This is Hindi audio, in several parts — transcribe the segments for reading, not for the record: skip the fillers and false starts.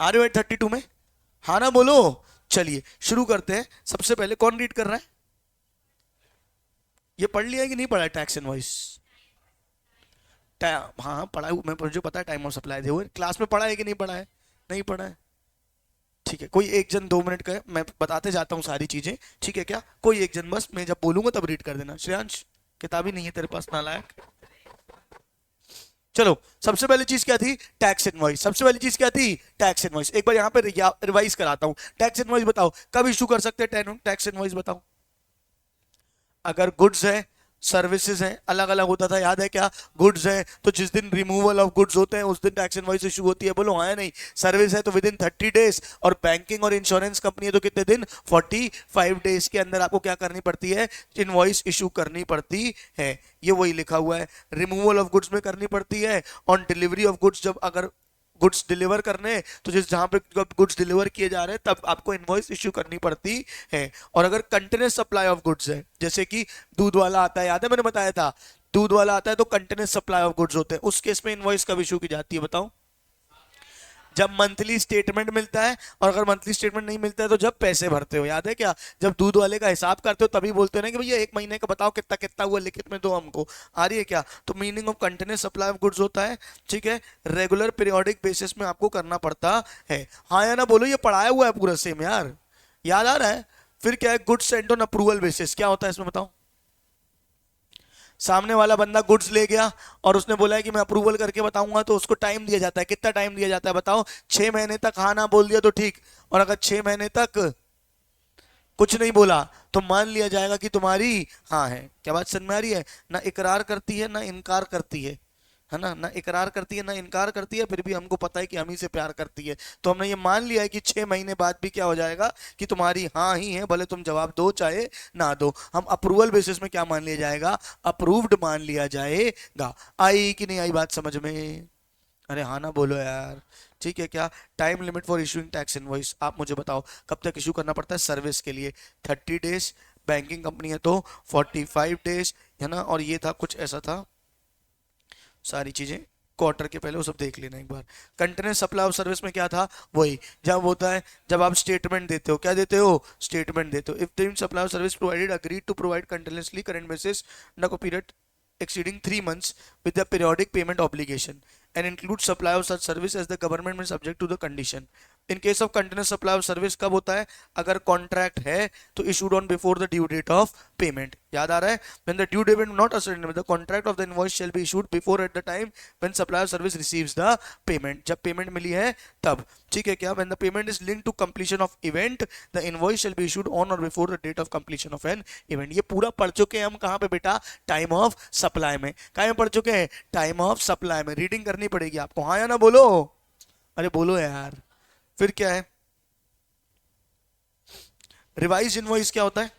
आ रहे हो 32 में? हाँ ना बोलो। चलिए शुरू करते हैं। सबसे पहले कौन रीड कर रहा है? ये पढ़ लिया है कि नहीं पढ़ा है टैक्स इनवॉइस? हाँ हाँ पढ़ा है, मैं मुझे पता है टाइम ऑफ सप्लाई थे वो क्लास में पढ़ा है कि नहीं पढ़ा है? नहीं पढ़ा है? ठीक है, कोई एक जन 2 मिनट का है, मैं बताते जाता हूँ सारी चीजें। ठीक है क्या? कोई एक जन बस, मैं जब बोलूंगा तब रीड कर देना। श्रेयांश, किताब ही नहीं है तेरे पास नालायक। चलो, सबसे पहली चीज क्या थी? Tax invoice. सबसे पहली चीज क्या थी? Tax invoice. एक बार यहाँ पे रिवाइज कराता हूँ। टैक्स इनवॉइस बताओ कब इशू कर सकते हैं? टैक्स इनवॉइस बताओ। अगर गुड्स है, सर्विसेज है, अलग अलग होता था, याद है क्या? गुड्स है तो जिस दिन रिमूवल ऑफ गुड्स होते हैं उस दिन टैक्स इनवॉइस इशू होती है, बोलो हाँ या नहीं? सर्विस है तो विद इन 30 डेज, और बैंकिंग और इंश्योरेंस कंपनी है तो कितने दिन? 45 डेज के अंदर आपको क्या करनी पड़ती है? इनवॉइस इशू करनी पड़ती है। ये वही लिखा हुआ है। रिमूवल ऑफ गुड्स में करनी पड़ती है, ऑन डिलीवरी ऑफ गुड्स, जब अगर गुड्स डिलीवर करने हैं तो जिस जहां पे गुड्स डिलीवर किए जा रहे हैं तब आपको इनवॉइस इशू करनी पड़ती है। और अगर कंटिन्यूस सप्लाई ऑफ गुड्स है, जैसे कि दूध वाला आता है, याद है मैंने बताया था, दूध वाला आता है तो कंटिन्यूस सप्लाई ऑफ गुड्स होते हैं, उस केस में इनवॉइस कब इशू की जाती है बताओ? जब मंथली स्टेटमेंट मिलता है, और अगर मंथली स्टेटमेंट नहीं मिलता है तो जब पैसे भरते हो, याद है क्या? जब दूध वाले का हिसाब करते हो तभी बोलते हो ना कि भैया एक महीने का बताओ कितना कितना हुआ, लिखित में दो हमको। आ रही है क्या? तो meaning of continuous supply of goods होता है, ठीक है, रेगुलर पीरियोडिक बेसिस में आपको करना पड़ता है। हाँ या ना बोलो, ये पढ़ाया हुआ है पूरा सेम यार, याद आ रहा है? फिर क्या है? Goods Saint on approval basis, क्या होता है इसमें बताओ? सामने वाला बंदा गुड्स ले गया और उसने बोला है कि मैं अप्रूवल करके बताऊंगा, तो उसको टाइम दिया जाता है। कितना टाइम दिया जाता है बताओ? 6 महीने तक हाँ ना बोल दिया तो ठीक, और अगर 6 महीने तक कुछ नहीं बोला तो मान लिया जाएगा कि तुम्हारी हाँ है। क्या बात समझ में आ रही है? ना इकरार करती है ना इनकार करती है ना? ना इकरार करती है ना इनकार करती है, फिर भी हमको पता है कि हम ही से प्यार करती है, तो हमने ये मान लिया है कि 6 महीने बाद भी क्या हो जाएगा कि तुम्हारी हाँ ही है, भले तुम जवाब दो चाहे ना दो। हम अप्रूवल बेसिस में क्या मान लिया जाएगा? अप्रूव्ड मान लिया जाएगा। आई कि नहीं आई बात समझ में? अरे हाँ ना बोलो यार। ठीक है क्या? Time limit for issuing tax invoice, आप मुझे बताओ कब तक इशू करना पड़ता है सर्विस के लिए? 30 डेज, बैंकिंग कंपनी है तो 45 डेज, है ना? और ये था कुछ ऐसा था, सारी चीजें क्वार्टर के पहले वो सब देख लेना एक बार। कंटिन्यूस सप्लाई ऑफ सर्विस में क्या था? वही जब होता है, जब आप स्टेटमेंट देते हो, क्या देते हो? स्टेटमेंट देते हो। If the supply of service provided agreed to provide continuously current basis in period exceeding 3 months with the periodic payment obligation and includes supply of such service as the government may subject to the condition. In case of continuous supply of service कब होता है? अगर कॉन्ट्रैक्ट है तो issued on before the due date of payment, याद आ रहा है? when the due date not ascertained, the contract of the invoice shall be issued before at the time when supplier service receives the payment, जब पेमेंट मिली है तब। ठीक है क्या? when the payment is linked to completion of event, the invoice shall be issued on or before the date of completion of an event। ये पूरा पढ़ चुके हैं हम कहाँ पे बेटा? टाइम ऑफ सप्लाई में। कहाँ में पढ़ चुके हैं? टाइम ऑफ सप्लाई में। रीडिंग करनी पड़ेगी आपको, हाँ या ना बोलो? अरे बोलो यार। फिर क्या है? रिवाइज इनवॉइस क्या होता है?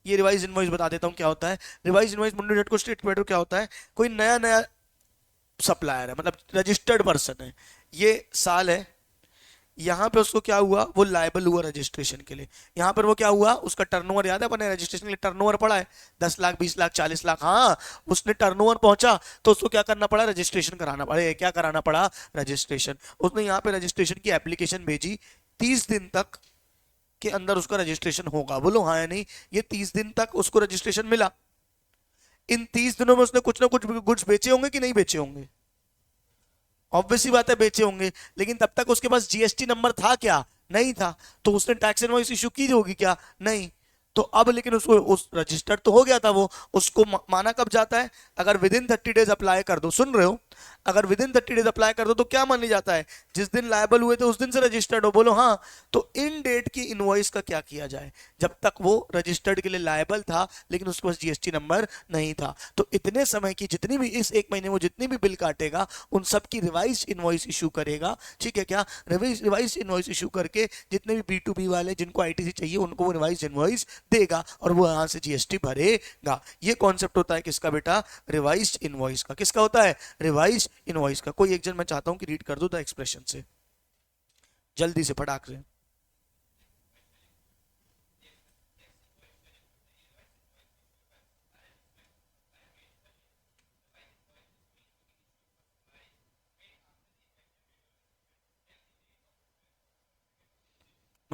ये रिवाइज इनवॉइस बता देता हूँ क्या होता है। रिवाइज इनवॉइस मुंडू डॉट को स्टेट क्वेटर क्या होता है? कोई नया नया सप्लायर है, मतलब रजिस्टर्ड पर्सन है, ये साल है, यहाँ पे उसको क्या हुआ? वो लायबल हुआ रजिस्ट्रेशन के लिए। यहाँ पर वो क्या हुआ? उसका टर्नओवर, याद है अपने रजिस्ट्रेशन के लिए टर्नओवर पड़ा है 10 लाख 20 लाख 40 लाख, हाँ, उसने टर्नओवर पहुंचा तो उसको क्या करना पड़ा? रजिस्ट्रेशन कराना पड़ा। क्या कराना पड़ा? रजिस्ट्रेशन। उसने यहाँ पे रजिस्ट्रेशन की एप्लीकेशन भेजी, 30 दिन तक के अंदर उसका रजिस्ट्रेशन होगा, बोलो हाँ या नहीं? ये 30 दिन तक उसको रजिस्ट्रेशन मिला। इन 30 दिनों में उसने कुछ ना कुछ गुड्स बेचे होंगे कि नहीं बेचे होंगे? ऑब्वियसली बात है बेचे होंगे, लेकिन तब तक उसके पास जीएसटी नंबर था क्या? नहीं था। तो उसने टैक्स इनवॉइस इशू की होगी क्या? नहीं। तो अब लेकिन उसको उस रजिस्टर्ड तो हो गया था वो, उसको माना कब जाता है? अगर विद इन 30 डेज अप्लाई कर दो, सुन रहे हो? अगर विद इन 30 डेज अप्लाई कर दो तो क्या मान लिया जाता है? जिस दिन लायबल हुए थे उस दिन से रजिस्टर्ड हो, बोलो हाँ? तो इन डेट की इनवॉइस का क्या किया जाए? जब तक वो रजिस्टर्ड के लिए लायबल था लेकिन उसके पास जीएसटी नंबर नहीं था, तो इतने समय की जितनी भी इस एक महीने में जितनी भी बिल काटेगा उन सब की रिवाइज इनवॉइस इशू करेगा। ठीक है क्या? रिवाइज इनवॉइस इशू करके जितने भी बी वाले जिनको आईटीसी चाहिए उनको वो रिवाइज इनवॉइस देगा और वो यहां से जीएसटी भरेगा। ये कॉन्सेप्ट होता है किसका बेटा? रिवाइज इनवॉइस का। किसका होता है? रिवाइज इनवॉइस का। कोई एक जन मैं चाहता हूं कि रीड कर दो द एक्सप्रेशन से, जल्दी से फटाक से।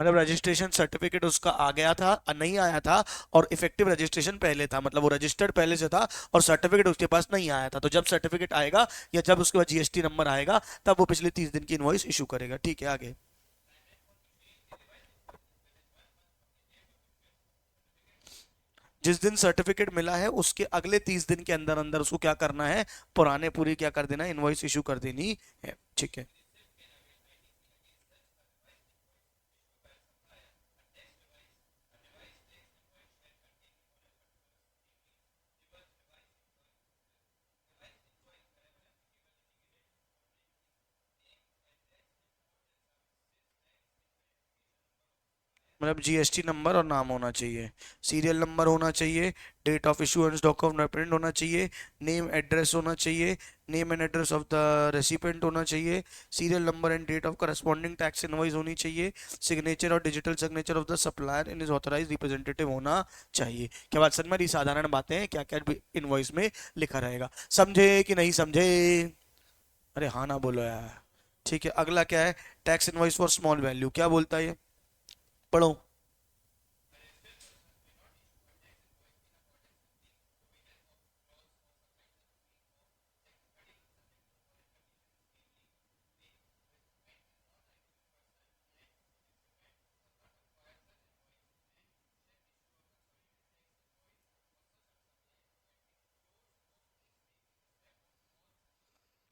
मतलब रजिस्ट्रेशन सर्टिफिकेट उसका आ गया था, नहीं आया था, और इफेक्टिव रजिस्ट्रेशन पहले था, मतलब वो रजिस्टर्ड पहले से था और सर्टिफिकेट उसके पास नहीं आया था। तो जब सर्टिफिकेट आएगा या जब उसके पास जीएसटी नंबर आएगा तब वो पिछले 30 दिन की इनवॉइस इशू करेगा। ठीक है, आगे। जिस दिन सर्टिफिकेट मिला है उसके अगले 30 दिन के अंदर अंदर उसको क्या करना है, पुराने पूरी क्या कर देना, इनवॉइस इशू कर देनी है। ठीक है। मतलब जीएसटी नंबर और नाम होना चाहिए, सीरियल नंबर होना चाहिए, date of issuance document print होना चाहिए, नेम एड्रेस होना चाहिए, name and address of the recipient होना चाहिए, serial number and date of corresponding tax invoice होनी चाहिए, सिग्नेचर और digital signature of the supplier in is authorise representative होना चाहिए। क्या बात समझ में आ रही? साधारण बातें हैं, क्या क्या इनवॉइस में लिखा रहेगा। समझे कि नहीं समझे? अरे हाँ ना बोलो यार। ठीक है, अगला क्या है, tax invoice for small value, क्या बोलता है ये, पढ़ो।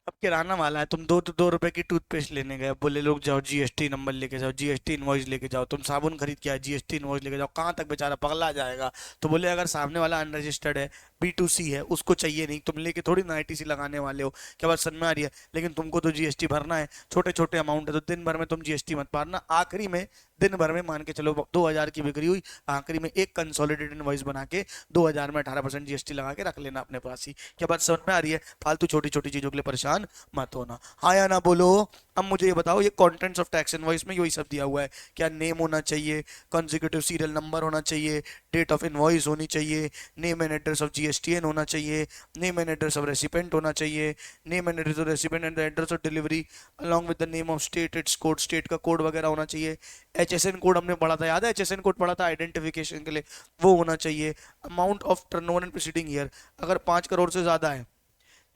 अब किराना वाला है, तुम 2 रुपए की टूथपेस्ट लेने गए, बोले लोग जाओ जीएसटी नंबर लेके जाओ, जीएसटी इनवॉइस लेके जाओ। तुम साबुन खरीद के आए, जीएसटी इनवॉइस लेके जाओ, कहाँ तक बेचारा पगला जाएगा। तो बोले अगर सामने वाला अनरजिस्टर्ड है, B2C है, उसको चाहिए नहीं, तुम लेके थोड़ी ना आईटीसी लगाने वाले हो। क्या बात समझ में आ रही है? लेकिन तुमको तो जीएसटी भरना है, छोटे छोटे अमाउंट है तो दिन भर में तुम जीएसटी मत भरना, आखिरी में दिन भर में मान के चलो 2,000 की बिक्री हुई, आखिरी में एक कंसोलिडेटेड इनवॉइस बना के 2,000 में 18% जीएसटी लगा के रख लेना अपने पास ही। क्या बात समझ में आ रही है? फालतू छोटी छोटी चीजों के लिए परेशान मत होना। हाँ या ना बोलो। अब मुझे ये बताओ, ये कंटेंट्स ऑफ टैक्स इनवॉइस में यही सब दिया हुआ है। क्या नेम होना चाहिए, कॉन्जिक्यूटिव सीरियल नंबर होना चाहिए, डेट ऑफ इनवॉइस होनी चाहिए, name and address of GSTN होना चाहिए, name and address of recipient होना चाहिए, name and address of recipient and the address of delivery along with the name of state, it's code, state का कोड वगैरह होना चाहिए। HSN कोड हमने पढ़ा था, याद है? HSN कोड पढ़ा था आइडेंटिफिकेशन के लिए, वो होना चाहिए। Amount of turnover in preceding year, अगर 5 करोड़ से ज्यादा है,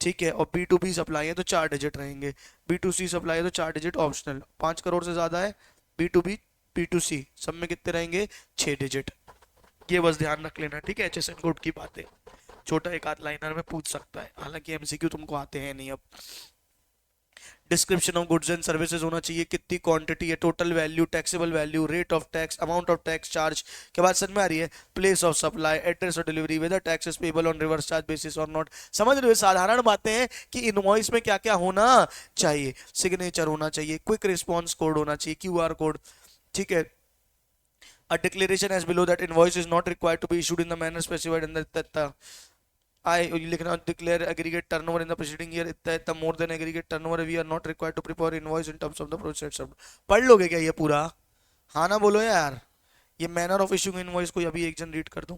ठीक है, और B2B सप्लाई है तो 4 डिजिट रहेंगे, B2C सप्लाई है तो 4 डिजिट ऑप्शनल, 5 करोड़ से ज्यादा है, B2B B2C सब में कितने रहेंगे, 6 डिजिट। ये बस ध्यान रख लेना, ठीक है? HSN कोड की बातें छोटा एक आध लाइनर में पूछ सकता है, हालांकि MCQ तुमको आते हैं नहीं अब। Description of goods and services होना चाहिए, कितनी क्वांटिटी है, total value, taxable value, rate of tax, amount of tax charge. के बाद समझ में आ रही है? Place of supply, address of delivery, whether tax is payable on reverse charge basis और नॉट। समझ रहे हो? साधारण बातें हैं कि इनवॉइस में क्या क्या होना चाहिए। सिग्नेचर होना चाहिए, क्विक रिस्पॉन्स कोड होना चाहिए, QR कोड, ठीक है। A declaration as below that invoice is not required to be issued in the manner specified in the I लिखना, declare aggregate turnover in the preceding year इतना इतना more than aggregate turnover we are not required to prepare invoice in terms of the process served। पढ़ लोगे क्या ये पूरा? हाँ ना बोलो यार। ये मैनर ऑफ इशूइंग इनवॉइस को अभी एक जन रीड कर दूं।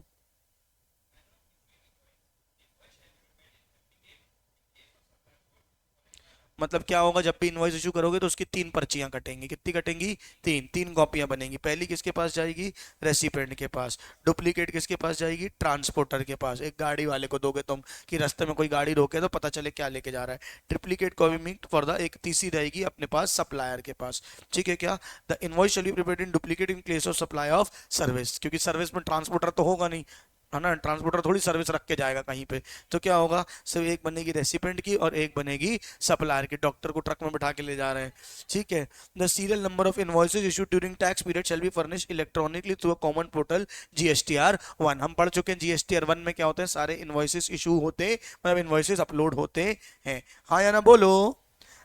मतलब क्या होगा, जब भी इनवॉइस इशू करोगे तो उसकी 3 पर्चियां कटेंगी, कितनी कटेंगी? तीन, 3 कॉपियां बनेंगी। पहली किसके पास जाएगी? रेसिपेंट के पास। डुप्लीकेट किसके पास जाएगी? ट्रांसपोर्टर के पास। एक गाड़ी वाले को दोगे तुम कि रास्ते में कोई गाड़ी रोके तो पता चले क्या लेके जा रहा है। ट्रिप्लीकेट कॉपी मिक्ट फॉर द, एक तीसरी रहेगी अपने पास सप्लायर के पास। ठीक है क्या? The invoice shall be prepared in duplicate in case of supply of service, क्योंकि सर्विस में ट्रांसपोर्टर तो होगा नहीं, है ना? ट्रांसपोर्टर थोड़ी सर्विस रख के जाएगा कहीं पे। तो क्या होगा, सिर्फ एक बनेगी रेसिपेंट की और एक बनेगी सप्लायर की। डॉक्टर को ट्रक में बिठा के ले जा रहे हैं, ठीक है। The serial number of invoices issued during tax period shall be furnished electronically through a common portal GSTR 1। हम पढ़ चुके हैं GSTR 1 में क्या होते हैं, सारे इनवॉइसेस इशू होते हैं, मतलब इनवॉइसेस अपलोड होते हैं। हाँ या ना बोलो।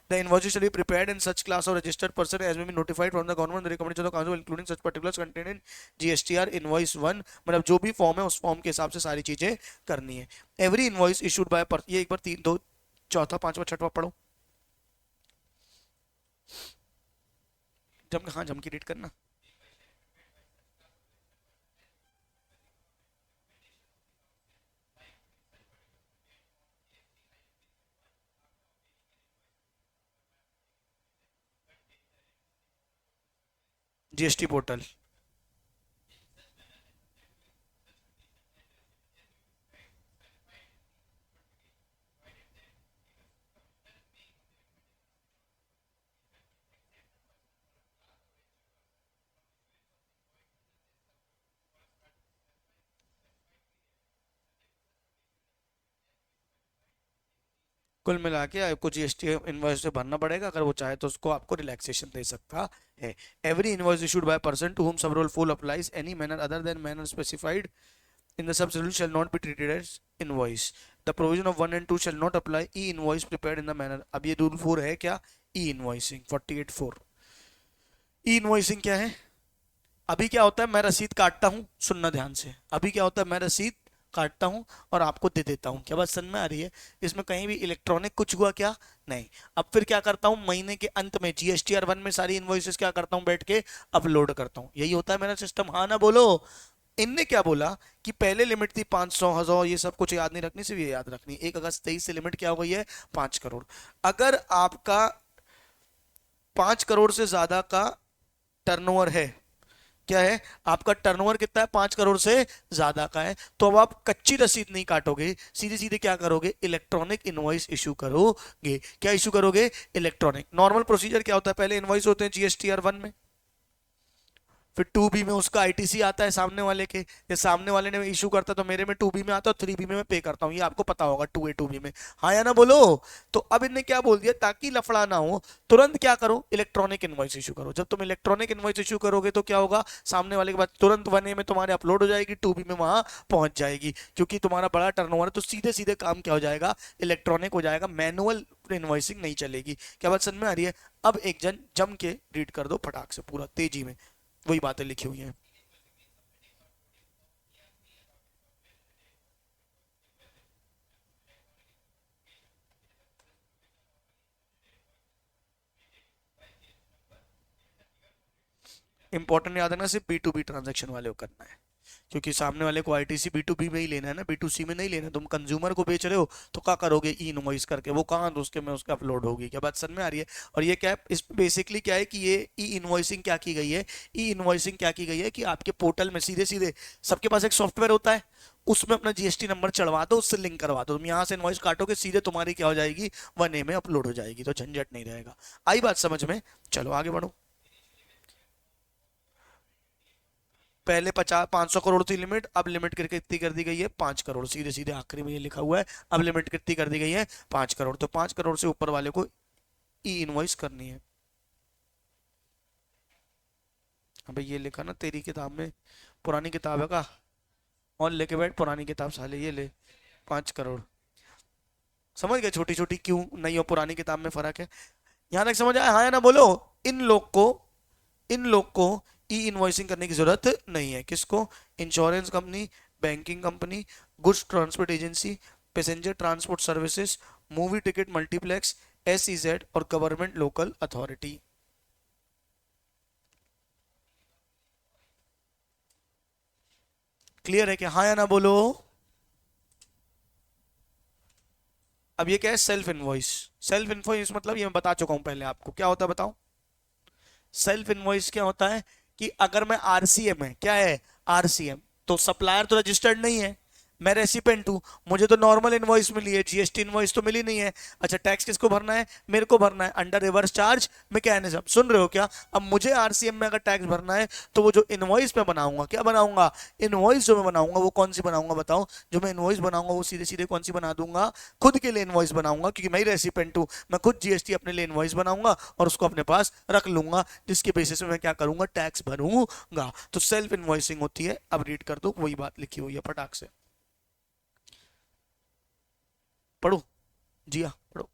The invoices shall be prepared in such class of registered person as may be notified from the government, the recommendation of the council, including such particulars contained in GSTR invoice 1। मतलब जो भी फॉर्म है उस फॉर्म के हिसाब से सारी चीजें करनी है। एवरी इनवॉइस इशूड बाय, ये एक बार तीन दो, चौथा पांचवा छठवा पढ़ो। जम, हाँ जम की रीड करना। GST portal. कुल मिला के आपको जीएसटी इनवॉइस से भरना पड़ेगा, अगर वो चाहे तो उसको आपको रिलैक्सेशन दे सकता है। Every invoice issued by person to whom sub rule full applies any manner other than manner specified in the subschedule shall not be treated as invoice. The provision of 1 and 2 shall not apply. E-invoice prepared in the manner. अब ये रूल 4 है क्या? E-invoicing 48(4). E-invoicing क्या है? अभी क्या होता है, मैं रसीद काटता हूं, सुनना ध्यान से। अभी क्या होता है, मैं रसीद काटता हूं और आपको दे देता हूं। क्या बात समझ में आ रही है? इसमें कहीं भी इलेक्ट्रॉनिक कुछ हुआ क्या? नहीं। अब फिर क्या करता हूं, महीने के अंत में जीएसटीआर 1 में सारी इनवॉइसेस क्या करता हूं, बैठ के अपलोड करता हूं। यही होता है मेरा सिस्टम। हाँ ना बोलो। इनने क्या बोला कि पहले लिमिट थी 500, 1000, ये सब कुछ याद नहीं रखनी, सिर्फ ये याद रखनी 1 अगस्त 23 से लिमिट क्या हो गई है, 5 करोड़। अगर आपका 5 करोड़ से ज्यादा का टर्नओवर है, क्या है आपका टर्नओवर कितना है, 5 करोड़ से ज्यादा का है, तो अब आप कच्ची रसीद नहीं काटोगे, सीधे सीधे क्या करोगे, इलेक्ट्रॉनिक इनवॉइस इशू करोगे। क्या इशू करोगे? इलेक्ट्रॉनिक। नॉर्मल प्रोसीजर क्या होता है, पहले इनवॉइस होते हैं जीएसटीआर 1 में, फिर 2B में उसका आईटीसी आता है सामने वाले के, ये सामने वाले ने इशू करता तो मेरे में 2B में आता है, 3B में मैं पे करता हूँ। ये आपको पता होगा 2A 2B में। हाँ या ना बोलो। तो अब इनने क्या बोल दिया, ताकि लफड़ा ना हो, तुरंत क्या करो, इलेक्ट्रॉनिक इनवॉइस इशू करो। जब तुम इलेक्ट्रॉनिक इनवॉइस इशू करोगे तो क्या होगा, सामने वाले के बाद तुरंत 1A में तुम्हारे अपलोड हो जाएगी, 2B में वहां पहुंच जाएगी। क्योंकि तुम्हारा बड़ा टर्नओवर है तो सीधे सीधे काम क्या हो जाएगा, इलेक्ट्रॉनिक हो जाएगा, मैनुअल इनवॉइसिंग नहीं चलेगी। क्या बात समझ में आ रही है? अब एक जन जम के रीड कर दो फटाक से पूरा तेजी में, वही बातें लिखी हुई हैं। इंपॉर्टेंट याद रखना, सिर्फ B2B ट्रांजैक्शन वाले को करना है, क्योंकि सामने वाले को आईटीसी B2B में ही लेना है ना, B2C में नहीं लेना। तुम कंज्यूमर को बेच रहे हो तो क्या करोगे, ई इनवॉइस करके, वो कहाँ तो उसके में उसका अपलोड होगी। क्या बात समझ में आ रही है? और ये क्या है, इस बेसिकली क्या है कि ये ई इनवॉइसिंग क्या की गई है, ई इनवॉइसिंग क्या की गई है कि आपके पोर्टल में सीधे सीधे सबके पास एक सॉफ्टवेयर होता है, उसमें अपना जीएसटी नंबर चढ़वा दो, उससे लिंक करवा दो, तुम यहाँ से इनवॉइस काटोगे, सीधे तुम्हारी क्या हो जाएगी, 1A में अपलोड हो जाएगी, तो झंझट नहीं रहेगा। आई बात समझ में? चलो आगे बढ़ो। पहले 500 करोड़ थी लिमिट, अब लिमिट करके कितनी कर दी गई है, 5 करोड़। सीधे सीधे आखिरी में ये लिखा हुआ है, अब लिमिट कितनी कर दी गई है, 5 करोड़। तो 5 करोड़ से ऊपर वाले को ई इनवॉइस करनी है। अबे ये लिखा ना तेरी किताब में, पुरानी किताब है का, और लेके बैठ पुरानी किताब साले, ये ले 5 करोड़। समझ गए छोटी छोटी क्यों नहीं हो पुरानी किताब में फर्क है? यहां तक समझ आया? हाँ या ना बोलो। इन लोग को ई इनवॉइसिंग करने की जरूरत नहीं है। किसको? Insurance company, banking company, goods transport agency, passenger transport services, movie ticket multiplex, SEZ और गवर्नमेंट लोकल अथॉरिटी। क्लियर है क्या? हाँ या ना बोलो। अब ये क्या है, सेल्फ इनवॉइस। सेल्फ इनवॉइस मतलब ये मैं बता चुका हूं पहले आपको, क्या होता है बताओ। सेल्फ इनवॉइस क्या होता है कि अगर मैं आरसीएम है, क्या है, आरसीएम, तो सप्लायर तो रजिस्टर्ड नहीं है, मैं रेसिपेंट हूं, मुझे तो नॉर्मल इनवॉइस मिली है, जीएसटी इनवॉइस तो मिली नहीं है। अच्छा, टैक्स किसको भरना है, मेरे को भरना है, अंडर रिवर्स चार्ज मैकेनिज्म। सुन रहे हो क्या? अब मुझे आरसीएम में अगर टैक्स भरना है तो वो जो इनवॉइस मैं बनाऊंगा, क्या बनाऊंगा, इनवॉइस जो मैं बनाऊंगा वो कौन सी बनाऊंगा बताओ। जो मैं इनवॉइस बनाऊंगा वो सीधे सीधे कौन सी बना दूंगा, खुद के लिए इनवॉइस बनाऊंगा, क्योंकि मैं ही रेसिपेंट हूं, मैं खुद जीएसटी अपने लिए इनवॉइस बनाऊंगा और उसको अपने पास रख लूंगा, जिसके बेसिस में मैं क्या करूंगा, टैक्स भरूंगा। तो सेल्फ इनवॉइसिंग होती है। अब रीड कर दो, वही बात लिखी हुई है फटाक से, पढ़ो जी हाँ पढ़ो।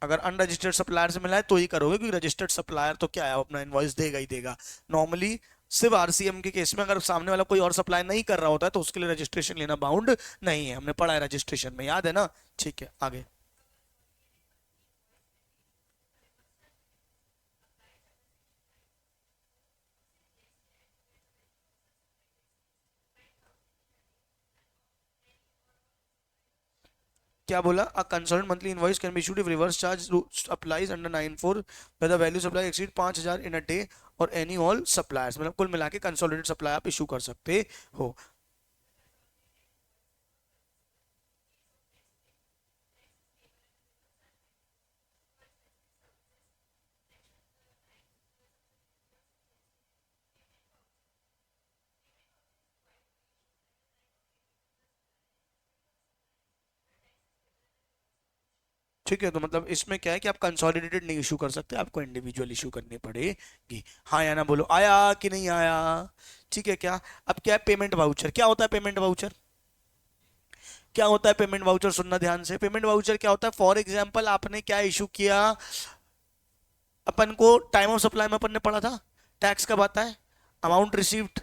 अगर अनरजिस्टर्ड सप्लायर से मिला है तो ही करोगे, क्योंकि रजिस्टर्ड सप्लायर तो क्या है, वो अपना इनवॉइस देगा ही देगा। नॉर्मली सिर्फ आरसीएम के केस में अगर सामने वाला कोई और सप्लाई नहीं कर रहा होता है तो उसके लिए रजिस्ट्रेशन लेना बाउंड नहीं है, हमने पढ़ा है रजिस्ट्रेशन में, याद है ना? ठीक है आगे। क्या बोला? A consolidated monthly invoice can be issued if reverse charge applies under 9(4) where the value supply exceed 5000 in a day or any all suppliers। मतलब कुल मिला के कंसोलिडेटेड सप्लाई आप इशू कर सकते हो। ठीक है, तो मतलब इसमें क्या है कि आप कंसोलिडेटेड नहीं इशू कर सकते, आपको इंडिविजुअल इशू करनी पड़ेगी। हाँ या ना बोलो, आया कि नहीं आया? ठीक है क्या? अब क्या है पेमेंट वाउचर? क्या होता है पेमेंट वाउचर? क्या होता है पेमेंट वाउचर? सुनना ध्यान से। पेमेंट वाउचर क्या होता है? फॉर एग्जाम्पल आपने क्या इशू किया, अपन को टाइम ऑफ सप्लाई में अपन ने पढ़ा था, टैक्स कब आता है? Amount received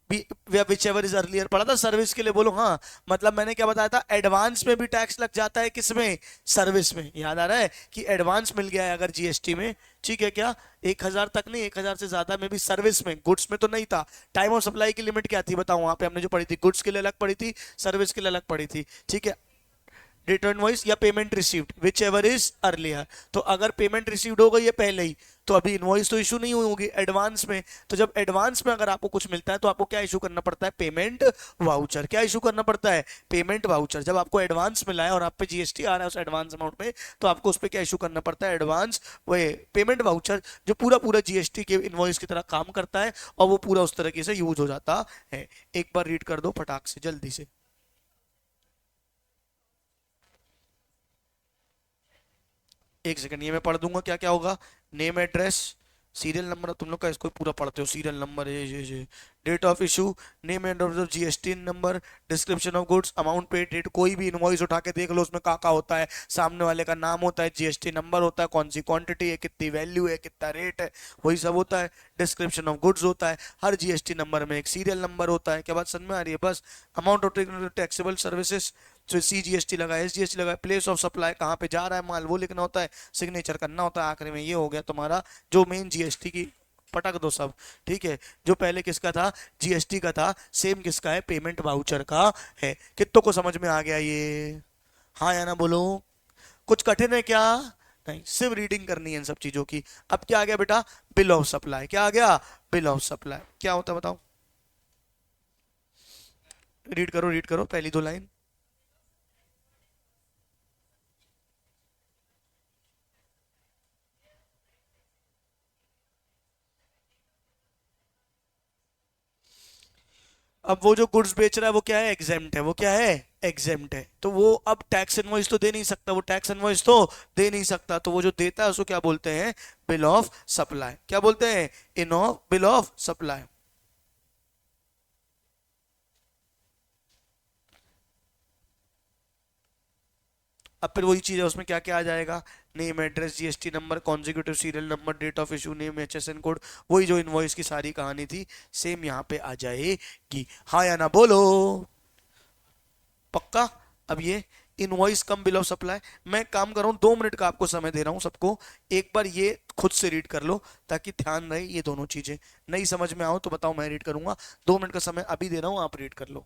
which ever is earlier. पढ़ा था सर्विस के लिए, बोलो हाँ। मतलब मैंने क्या बताया था, एडवांस में भी टैक्स लग जाता है, किसमें? सर्विस में। याद आ रहा है कि एडवांस मिल गया है अगर जीएसटी में, ठीक है क्या? 1000 तक नहीं, 1000 से ज्यादा में भी सर्विस में, गुड्स में तो नहीं था। टाइम ऑफ सप्लाई की लिमिट क्या थी बताओ? वहां पे हमने जो पढ़ी थी, गुड्स के लिए अलग पढ़ी थी, सर्विस के लिए अलग पढ़ी थी, ठीक है? रिटर्न वॉइस या payment received which ever is earlier. तो अगर पेमेंट रिसीव्ड हो गई है पहले ही, तो अभी इनवॉइस तो इशू नहीं हुई होगी एडवांस में। तो जब एडवांस में अगर आपको कुछ मिलता है तो आपको क्या इशू करना पड़ता है? Payment voucher. क्या इशू करना पड़ता है? Payment voucher. जब आपको एडवांस मिला है और आप पे जीएसटी आ रहा है उस एडवांस अमाउंट में, तो आपको उस पर क्या इशू करना पड़ता है? एडवांस वे पेमेंट वाउचर, जो पूरा पूरा जीएसटी के इनवॉइस की तरह काम करता है और वो पूरा उस तरीके से यूज हो जाता है। एक बार रीड कर दो फटाक से जल्दी से। एक सेकंड, ये मैं पढ़ दूंगा क्या क्या होगा। नेम एड्रेस सीरियल नंबर, तुम लोग का इसको पूरा पढ़ते हो, सीरियल नंबर ये date of issue, name and of GST number, description of goods, amount pay, date. कोई भी इनवॉइस उठा के देख लो, उसमें का होता है? सामने वाले का नाम होता है, जीएसटी नंबर होता है, कौन सी क्वांटिटी है, कितनी वैल्यू है, कितना रेट है, वही सब होता है। डिस्क्रिप्शन ऑफ गुड्स होता है, हर जीएसटी नंबर में एक सीरियल नंबर होता है। क्या बात समझ में आ रही है? बस। अमाउंट ऑफ टैक्सेबल सर्विसेज, जो CGST लगा, SGST लगा, प्लेस ऑफ सप्लाई, कहाँ पे जा रहा है माल वो लिखना होता है, सिग्नेचर करना होता है आखिरी में। ये हो गया तुम्हारा जो मेन जीएसटी की, पटक दो सब। ठीक है, जो पहले किसका था? जीएसटी का था, सेम किसका है? पेमेंट वाउचर का है। कितनों को समझ में आ गया ये? हाँ या ना बोलो। कुछ कठिन है क्या? नहीं, सिर्फ रीडिंग करनी है इन सब चीजों की। अब क्या आ गया बेटा? Bill of supply. क्या आ गया? Bill of supply. क्या होता है बताओ? रीड करो पहली दो लाइन। अब वो जो गुड्स बेच रहा है वो क्या है? एग्जेम्प्ट है। वो क्या है? एग्जेम्प्ट है। तो वो अब टैक्स इनवॉइस तो दे नहीं सकता, वो टैक्स इनवॉइस तो दे नहीं सकता, तो वो जो देता है उसको क्या बोलते हैं? Bill of supply. क्या बोलते हैं? इन ऑफ बिल ऑफ सप्लाई। अब फिर वही चीज है, उसमें क्या क्या आ जाएगा? Name address GST number consecutive serial number date of issue name HSN code, वही जो इनवॉइस की सारी कहानी थी सेम यहाँ पे आ जाएगी। हाँ या ना बोलो? पक्का? अब ये invoice come bill of supply, मैं काम कर रहा हूँ 2 मिनट का आपको समय दे रहा हूँ सबको, एक बार ये खुद से रीड कर लो ताकि ध्यान रहे ये दोनों चीजें। नहीं समझ में आओ तो बताओ, मैं रीड करूंगा। 2 मिनट का समय अभी दे रहा हूँ, आप रीड कर लो।